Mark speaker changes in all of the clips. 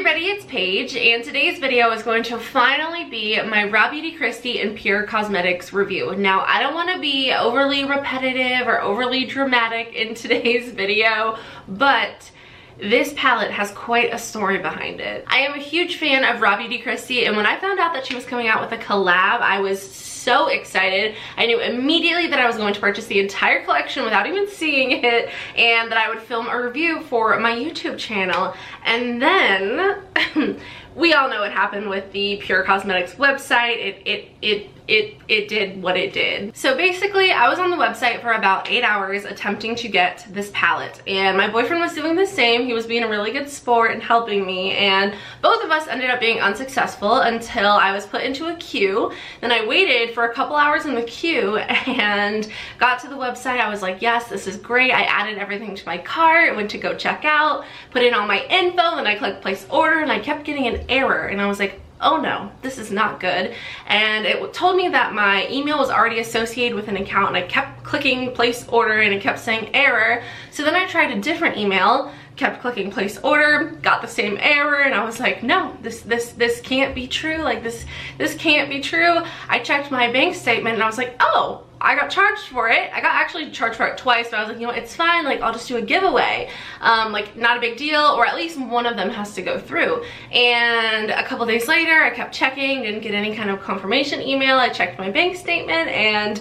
Speaker 1: everybody, it's Paige, and today's video is going to finally be my Raw Beauty Kristi and Pure Cosmetics review. Now, I don't want to be overly repetitive or overly dramatic in today's video, but this palette has quite a story behind it. I am a huge fan of Raw Beauty Kristi, and when I found out that she was coming out with a collab, I was so excited. I knew immediately that I was going to purchase the entire collection without even seeing it, and that I would film a review for my YouTube channel. And then we all know what happened with the Pure Cosmetics website. It did what it did. So basically, I was on the website for about 8 hours attempting to get this palette, and my boyfriend was doing the same. He was being a really good sport and helping me, and both of us ended up being unsuccessful until I was put into a queue. Then I waited for a couple hours in the queue and got to the website. I was like, yes, this is great. I added everything to my cart, went to go check out, put in all my info, and I clicked place order, and I kept getting an error, and I was like, oh no, this is not good. And it told me that my email was already associated with an account, and I kept clicking place order and it kept saying error. So then I tried a different email, kept clicking place order, got the same error, and I was like, no, this can't be true. Like this can't be true. I checked my bank statement and I was like, oh, I got charged for it. I got actually charged for it twice, but I was like, you know what, it's fine, like I'll just do a giveaway. Like not a big deal, or at least one of them has to go through. And a couple days later, I kept checking, didn't get any kind of confirmation email. I checked my bank statement and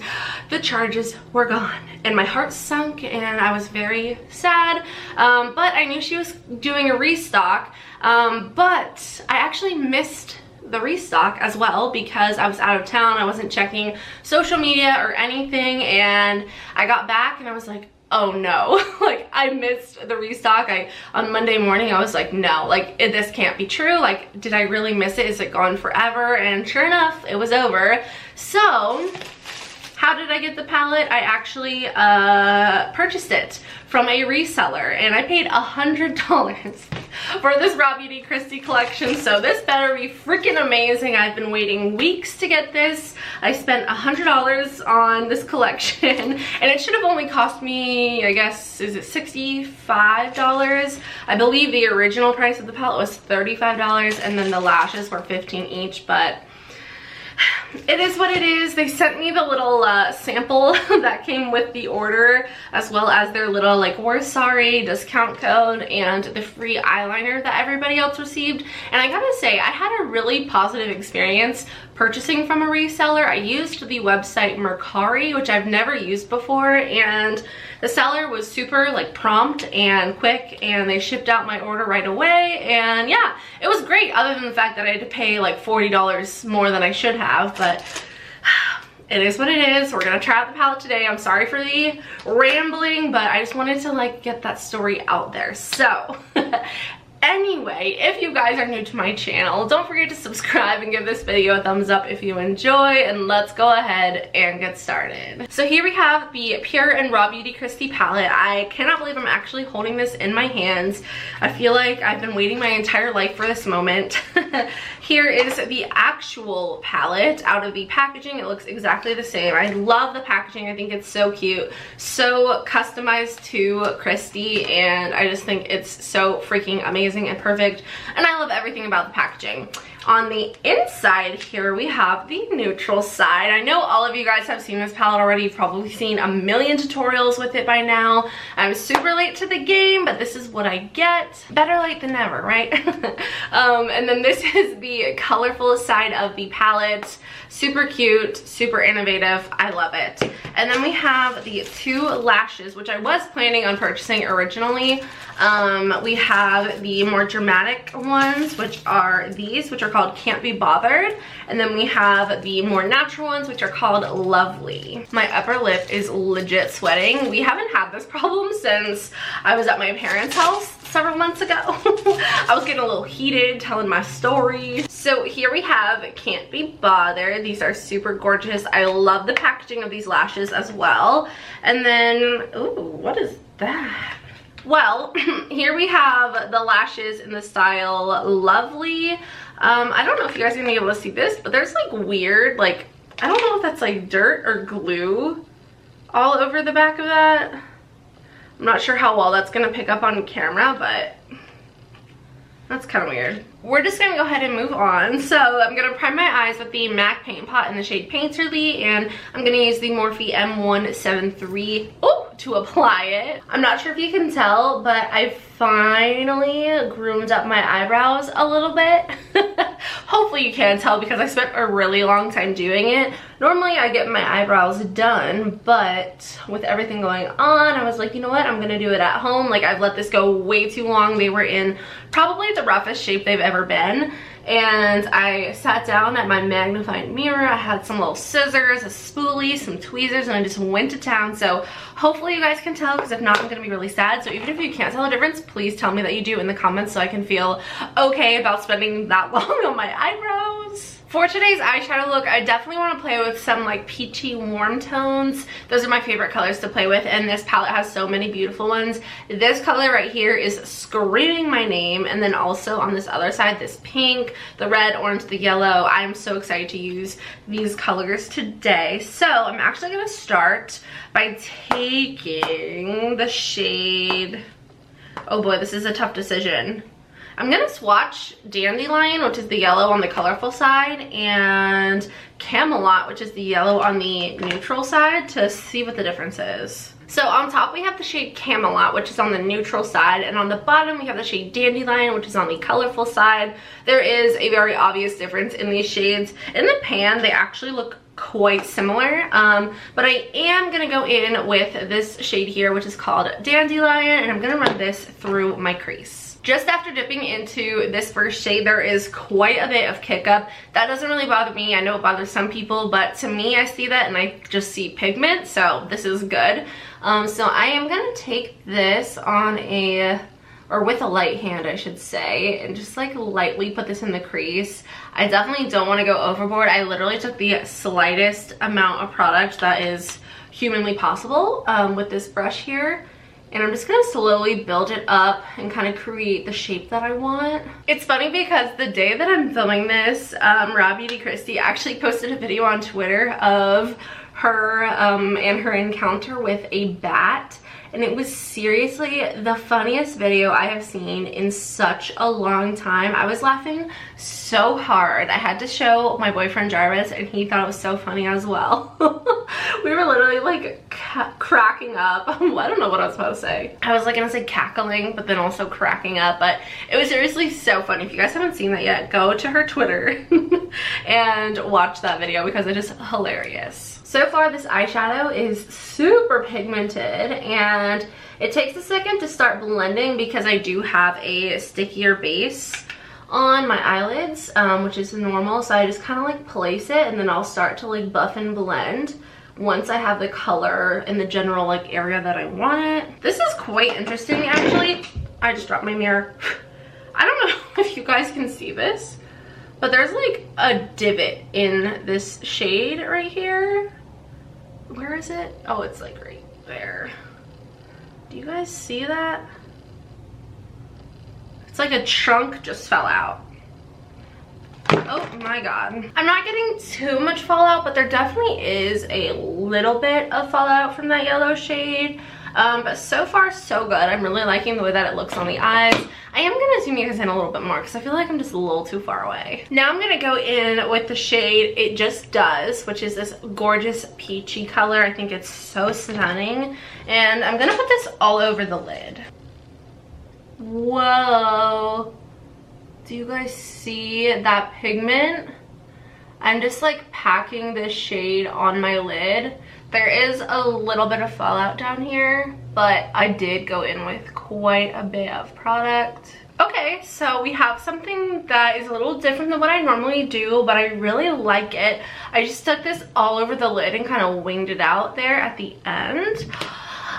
Speaker 1: the charges were gone, and my heart sunk and I was very sad. But I knew she was doing a restock, but I actually missed the restock as well because I was out of town. I wasn't checking social media or anything, and I got back and I was like, oh no, like I missed the restock. On Monday morning I was like, no, like this can't be true. Like, did I really miss it? Is it gone forever? And sure enough, it was over. So how did I get the palette? I actually purchased it from a reseller, and I paid $100 for this Raw Beauty Kristi collection, so this better be freaking amazing. I've been waiting weeks to get this. I spent $100 on this collection, and it should have only cost me, I guess, is it $65? I believe the original price of the palette was $35, and then the lashes were $15 each, but it is what it is. They sent me the little sample that came with the order, as well as their little like we're sorry discount code and the free eyeliner that everybody else received. And I gotta say, I had a really positive experience purchasing from a reseller. I used the website Mercari, which I've never used before, and the seller was super like prompt and quick, and they shipped out my order right away. And yeah, it was great, other than the fact that I had to pay like $40 more than I should have, but it is what it is. We're gonna try out the palette today. I'm sorry for the rambling, but I just wanted to like get that story out there. So anyway, if you guys are new to my channel, don't forget to subscribe and give this video a thumbs up if you enjoy, and let's go ahead and get started. So here we have the Pure and Raw Beauty Kristi palette. I cannot believe I'm actually holding this in my hands. I feel like I've been waiting my entire life for this moment. Here is the actual palette out of the packaging. It looks exactly the same. I love the packaging. I think it's so cute, so customized to Kristi, and I just think it's so freaking amazing and perfect, and I love everything about the packaging. On the inside here, we have the neutral side. I know all of you guys have seen this palette already. You've probably seen a million tutorials with it by now. I'm super late to the game, but this is what I get. Better late than never, right? And then this is the colorful side of the palette. Super cute, super innovative. I love it. And then we have the two lashes, which I was planning on purchasing originally. We have the more dramatic ones, which are these, which are called Can't Be Bothered. And then we have the more natural ones, which are called Lovely. My upper lip is legit sweating. We haven't had this problem since I was at my parents' house several months ago. I was getting a little heated telling my story. So here we have Can't Be Bothered. These are super gorgeous. I love the packaging of these lashes as well. And then, ooh, what is that? Well, here we have the lashes in the style Lovely. I don't know if you guys are gonna be able to see this, but there's like weird, like, I don't know if that's like dirt or glue all over the back of that. I'm not sure how well that's gonna pick up on camera, but That's kind of weird. We're just gonna go ahead and move on. So I'm gonna prime my eyes with the MAC Paint Pot in the shade Painterly, and I'm gonna use the Morphe M173 to apply it. I'm not sure if you can tell, but I finally groomed up my eyebrows a little bit. Hopefully you can tell because I spent a really long time doing it. Normally I get my eyebrows done, but with everything going on, I was like, you know what, I'm gonna do it at home. Like, I've let this go way too long. They were in probably the roughest shape they've ever been. And I sat down at my magnifying mirror. I had some little scissors, a spoolie, some tweezers, and I just went to town. So hopefully you guys can tell, because if not, I'm gonna be really sad. So even if you can't tell the difference, please tell me that you do in the comments so I can feel okay about spending that long on my eyebrows. For today's eyeshadow look, I definitely want to play with some like peachy warm tones. Those are my favorite colors to play with, and this palette has so many beautiful ones. This color right here is screaming my name, and then also on this other side, this pink, the red, orange, the yellow. I'm so excited to use these colors today. So I'm actually going to start by taking the shade, oh boy, this is a tough decision. I'm gonna swatch Dandelion, which is the yellow on the colorful side, and Camelot, which is the yellow on the neutral side, to see what the difference is. So on top we have the shade Camelot, which is on the neutral side, and on the bottom we have the shade Dandelion, which is on the colorful side. There is a very obvious difference in these shades. In the pan, they actually look quite similar, but I am gonna go in with this shade here, which is called Dandelion, and I'm gonna run this through my crease. Just after dipping into this first shade, there is quite a bit of kick up. That doesn't really bother me. I know it bothers some people, but to me, I see that and I just see pigment, so this is good. So I am gonna take this on or with a light hand, I should say, and just like lightly put this in the crease. I definitely don't want to go overboard. I literally took the slightest amount of product that is humanly possible with this brush here. And I'm just gonna slowly build it up and kind of create the shape that I want. It's funny because the day that I'm filming this, RAWBEAUTYKRISTI actually posted a video on Twitter of her and her encounter with a bat. And it was seriously the funniest video I have seen in such a long time. I was laughing so hard. I had to show my boyfriend Jarvis, and he thought it was so funny as well. We were literally like cracking up. I don't know what I was supposed to say. I was like gonna say cackling, but then also cracking up. But it was seriously so funny. If you guys haven't seen that yet, go to her Twitter and watch that video because it is hilarious. So far, this eyeshadow is super pigmented, and it takes a second to start blending because I do have a stickier base on my eyelids, which is normal. So I just kind of like place it, and then I'll start to like buff and blend once I have the color in the general like area that I want it. This is quite interesting, actually. I just dropped my mirror. I don't know if you guys can see this, but there's like a divot in this shade right here. Where is it? Oh, it's like right there. Do you guys see that? It's like a chunk just fell out. Oh my god. I'm not getting too much fallout, but there definitely is a little bit of fallout from that yellow shade. But so far so good. I'm really liking the way that it looks on the eyes. I am gonna zoom you guys in a little bit more because I feel like I'm just a little too far away. Now I'm gonna go in with the shade It Just Does, which is this gorgeous peachy color. I think it's so stunning. And I'm gonna put this all over the lid. Whoa. Do you guys see that pigment? I'm just like packing this shade on my lid. There is a little bit of fallout down here, but I did go in with quite a bit of product. Okay, so we have something that is a little different than what I normally do, but I really like it. I just stuck this all over the lid and kind of winged it out there at the end.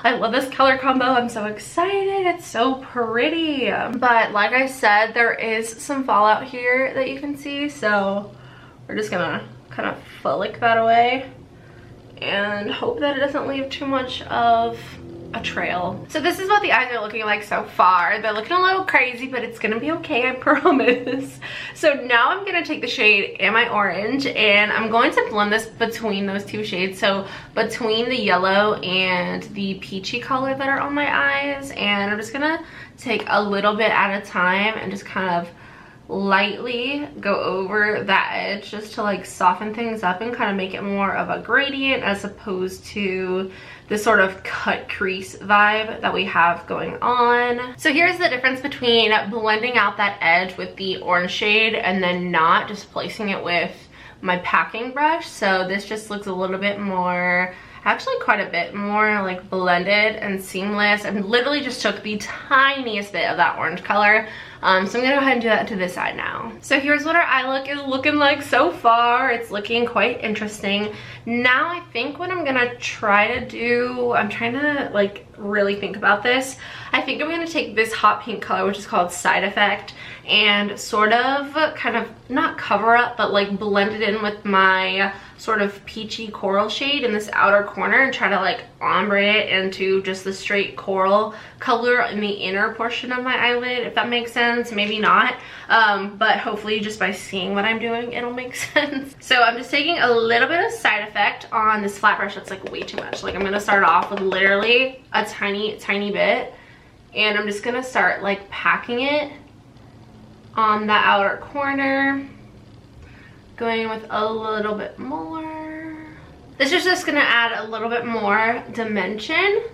Speaker 1: I love this color combo. I'm so excited. It's so pretty. But like I said, there is some fallout here that you can see, so we're just gonna kind of flick that away and hope that it doesn't leave too much of a trail. So this is what the eyes are looking like so far. They're looking a little crazy, but it's gonna be okay, I promise. So now I'm gonna take the shade Am I Orange, and I'm going to blend this between those two shades. So between the yellow and the peachy color that are on my eyes, and I'm just gonna take a little bit at a time and just kind of lightly go over that edge just to like soften things up and kind of make it more of a gradient as opposed to the sort of cut crease vibe that we have going on. So here's the difference between blending out that edge with the orange shade and then not, just placing it with my packing brush. So this just looks a little bit more, actually quite a bit more like blended and seamless, and literally just took the tiniest bit of that orange color. So I'm gonna go ahead and do that to this side now. So here's what our eye look is looking like so far. It's looking quite interesting. Now I think what I'm gonna try to do, I'm trying to like really think about this. I think I'm gonna take this hot pink color, which is called Side Effect, and sort of kind of not cover up, but like blend it in with my sort of peachy coral shade in this outer corner and try to like ombre it into just the straight coral color in the inner portion of my eyelid, if that makes sense. Maybe not, but hopefully just by seeing what I'm doing it'll make sense. So I'm just taking a little bit of Side Effect on this flat brush. That's like way too much. Like I'm gonna start off with literally a tiny bit, and I'm just gonna start like packing it on the outer corner, going with a little bit more. This is just gonna add a little bit more dimension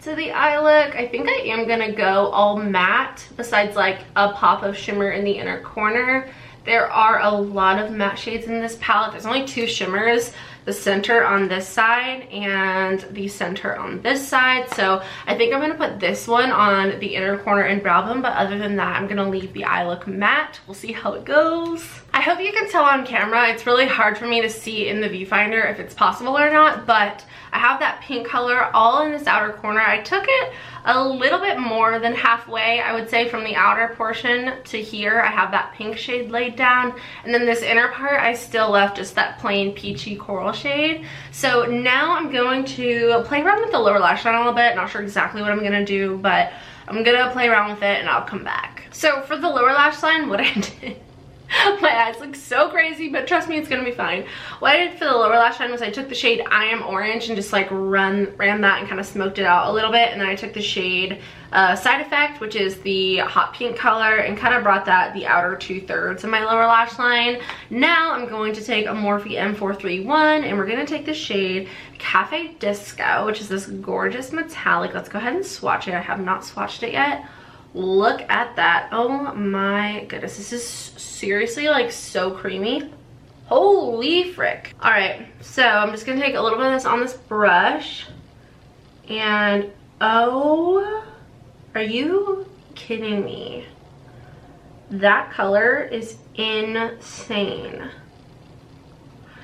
Speaker 1: to the eye look. I think I am gonna go all matte, besides like a pop of shimmer in the inner corner. There are a lot of matte shades in this palette. There's only 2 shimmers, the center on this side and the center on this side. So I think I'm gonna put this one on the inner corner and brow bone, but other than that, I'm gonna leave the eye look matte. We'll see how it goes. I hope you can tell on camera, it's really hard for me to see in the viewfinder if it's possible or not, but I have that pink color all in this outer corner. I took it a little bit more than halfway, I would say, from the outer portion to here. I have that pink shade laid down, and then this inner part I still left just that plain peachy coral shade. So now I'm going to play around with the lower lash line a little bit. Not sure exactly what I'm gonna do, but I'm gonna play around with it and I'll come back. So for the lower lash line, what I did, my eyes look so crazy, but trust me, it's gonna be fine. What I did for the lower lash line was I took the shade I Am Orange and just like ran that and kind of smoked it out a little bit, and then I took the shade Side Effect, which is the hot pink color, and kind of brought that the outer 2/3 of my lower lash line. Now I'm going to take a Morphe M431 and we're gonna take the shade Cafe Disco, which is this gorgeous metallic. Let's go ahead and swatch it. I have not swatched it yet. Look at that. Oh my goodness, this is seriously like so creamy. Holy frick. All right, so I'm just gonna take a little bit of this on this brush, and oh, are you kidding me? That color is insane.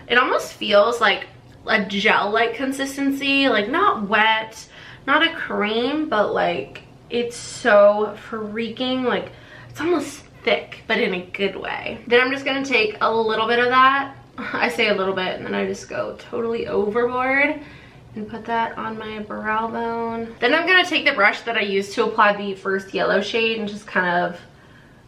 Speaker 1: It almost feels like a gel-like consistency, like not wet, not a cream, but like it's so freaking, like it's almost thick, but in a good way. Then I'm just gonna take a little bit of that. I say a little bit and then I just go totally overboard and put that on my brow bone. Then I'm gonna take the brush that I used to apply the first yellow shade and just kind of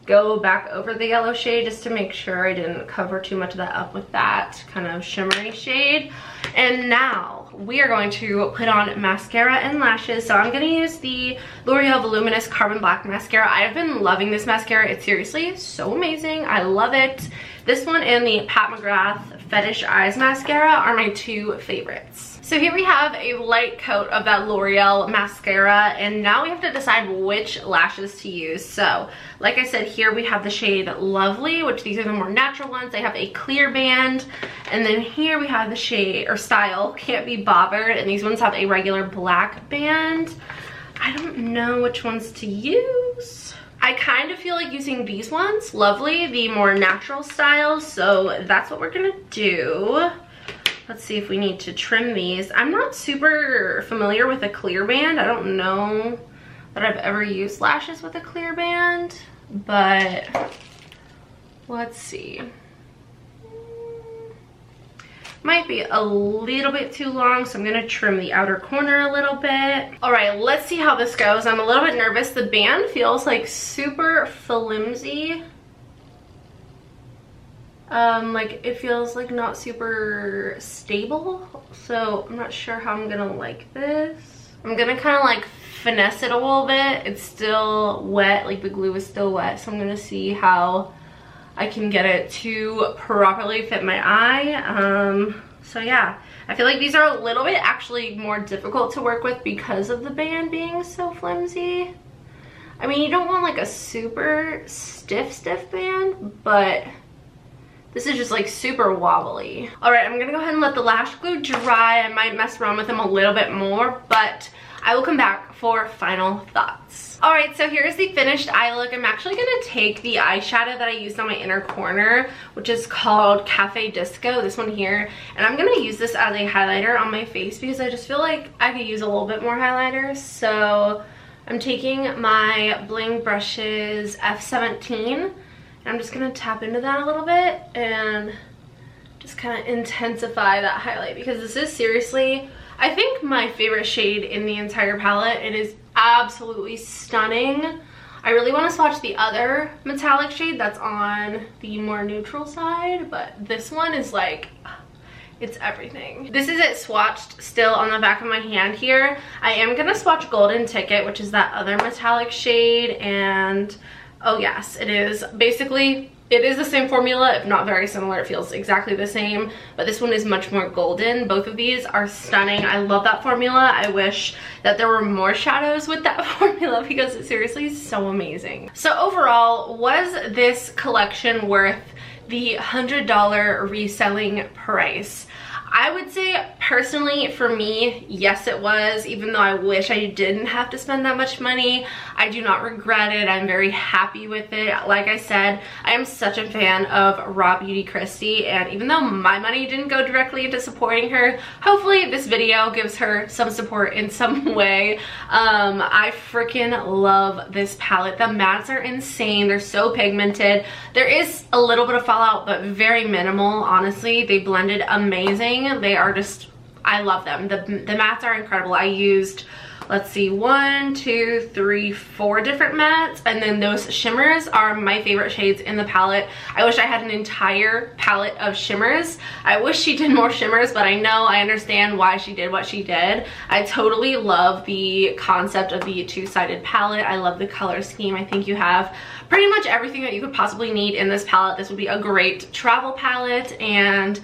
Speaker 1: go back over the yellow shade just to make sure I didn't cover too much of that up with that kind of shimmery shade. And now we are going to put on mascara and lashes. So I'm going to use the L'Oreal Voluminous Carbon Black Mascara. I have been loving this mascara. It's seriously so amazing. I love it. This one and the Pat McGrath Fetish Eyes Mascara are my 2 favorites. So here we have a light coat of that L'Oreal mascara, and now we have to decide which lashes to use. So like I said, here we have the shade Lovely, which these are the more natural ones. They have a clear band, and then here we have the shade or style Can't Be Bothered, and these ones have a regular black band. I don't know which ones to use. I kind of feel like using these ones, Lovely, the more natural style, so that's what we're gonna do. Let's see if we need to trim these. I'm not super familiar with a clear band. I don't know that I've ever used lashes with a clear band, but let's see. Might be a little bit too long, so I'm gonna trim the outer corner a little bit. All right, let's see how this goes. I'm a little bit nervous. The band feels like super flimsy. Like it feels like not super stable, so I'm not sure how I'm gonna like this. I'm gonna kind of like finesse it a little bit. It's still wet, like the glue is still wet, so I'm gonna see how I can get it to properly fit my eye. So yeah, I feel like these are a little bit actually more difficult to work with because of the band being so flimsy. I mean, you don't want like a super stiff band, but this is just like super wobbly. All right, I'm gonna go ahead and let the lash glue dry. I might mess around with them a little bit more, but I will come back for final thoughts. All right, so here's the finished eye look. I'm actually gonna take the eyeshadow that I used on my inner corner, which is called Cafe Disco, this one here, and I'm gonna use this as a highlighter on my face because I just feel like I could use a little bit more highlighter. So I'm taking my Bling Brushes F17, and I'm just gonna tap into that a little bit and just kind of intensify that highlight because this is seriously, I think, my favorite shade in the entire palette. It is absolutely stunning. I really want to swatch the other metallic shade that's on the more neutral side, but this one is like, it's everything. This is it swatched still on the back of my hand here. I am gonna swatch Golden Ticket, which is that other metallic shade, and oh yes, it is basically, it is the same formula, if not very similar. It feels exactly the same, but this one is much more golden. Both of these are stunning. I love that formula. I wish that there were more shadows with that formula because it seriously is so amazing. So overall, was this collection worth the $100 reselling price? I would say personally for me, yes it was, even though I wish I didn't have to spend that much money. I do not regret it. I'm very happy with it. Like I said, I am such a fan of Raw Beauty Kristi, and even though my money didn't go directly into supporting her, hopefully this video gives her some support in some way. I freaking love this palette. The mattes are insane. They're so pigmented. There is a little bit of fallout, but very minimal, honestly. They blended amazing. They are just, I love them. The mattes are incredible. I used, let's see, 1, 2, 3, 4 different mattes, and then those shimmers are my favorite shades in the palette. I wish I had an entire palette of shimmers. I wish she did more shimmers, but I understand why she did what she did. I totally love the concept of the two-sided palette. I love the color scheme. I think you have pretty much everything that you could possibly need in this palette. This would be a great travel palette, and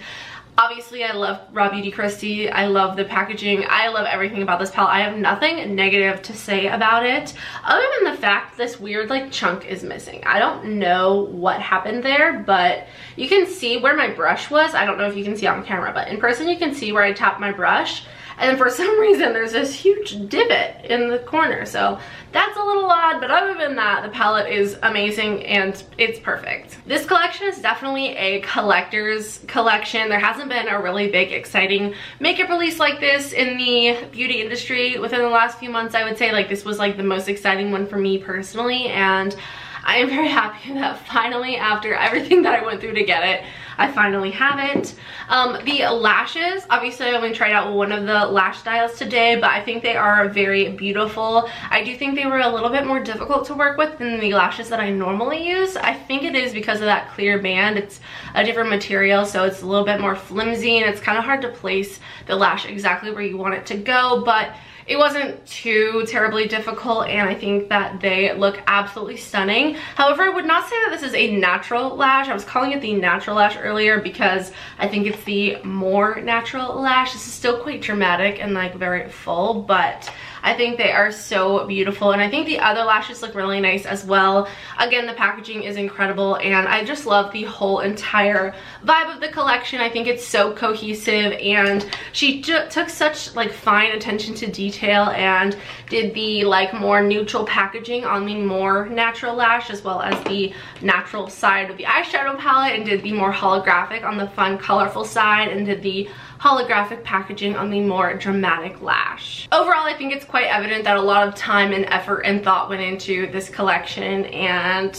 Speaker 1: obviously, I love Raw Beauty Kristi. I love the packaging. I love everything about this palette. I have nothing negative to say about it, other than the fact this weird like chunk is missing. I don't know what happened there, but you can see where my brush was. I don't know if you can see on camera, but in person you can see where I tapped my brush. And for some reason, there's this huge divot in the corner. So that's a little odd, but other than that, the palette is amazing and it's perfect. This collection is definitely a collector's collection. There hasn't been a really big, exciting makeup release like this in the beauty industry within the last few months. I would say like this was like the most exciting one for me personally, and I am very happy that finally, after everything that I went through to get it, I finally have it. The lashes, obviously I only tried out one of the lash styles today, but I think they are very beautiful. I do think they were a little bit more difficult to work with than the lashes that I normally use. I think it is because of that clear band. It's a different material, so it's a little bit more flimsy, and it's kind of hard to place the lash exactly where you want it to go, but it wasn't too terribly difficult, and I think that they look absolutely stunning. However, I would not say that this is a natural lash. I was calling it the natural lash earlier because I think it's the more natural lash. This is still quite dramatic and like very full, but I think they are so beautiful, and I think the other lashes look really nice as well. Again, the packaging is incredible, and I just love the whole entire vibe of the collection. I think it's so cohesive, and she took such like fine attention to detail and did the like more neutral packaging on the more natural lash as well as the natural side of the eyeshadow palette, and did the more holographic on the fun colorful side, and did the holographic packaging on the more dramatic lash. Overall, I think it's quite evident that a lot of time and effort and thought went into this collection, and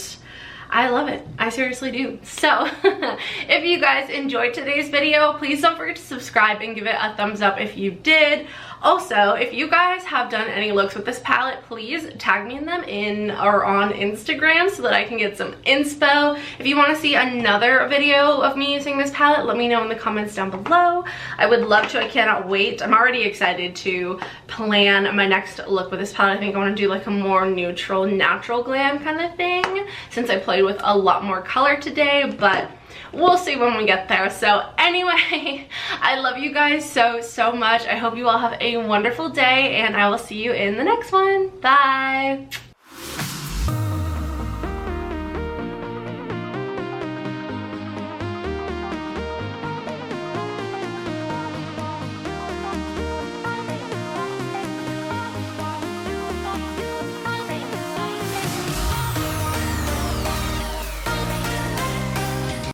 Speaker 1: I love it. I seriously do. So if you guys enjoyed today's video, please don't forget to subscribe and give it a thumbs up if you did. Also, if you guys have done any looks with this palette, please tag me in them or on Instagram so that I can get some inspo. If you want to see another video of me using this palette, let me know in the comments down below. I would love to. I cannot wait. I'm already excited to plan my next look with this palette. I think I want to do like a more neutral, natural glam kind of thing since I played with a lot more color today, but we'll see when we get there. So anyway, I love you guys so much. I hope you all have a wonderful day, and I will see you in the next one. Bye.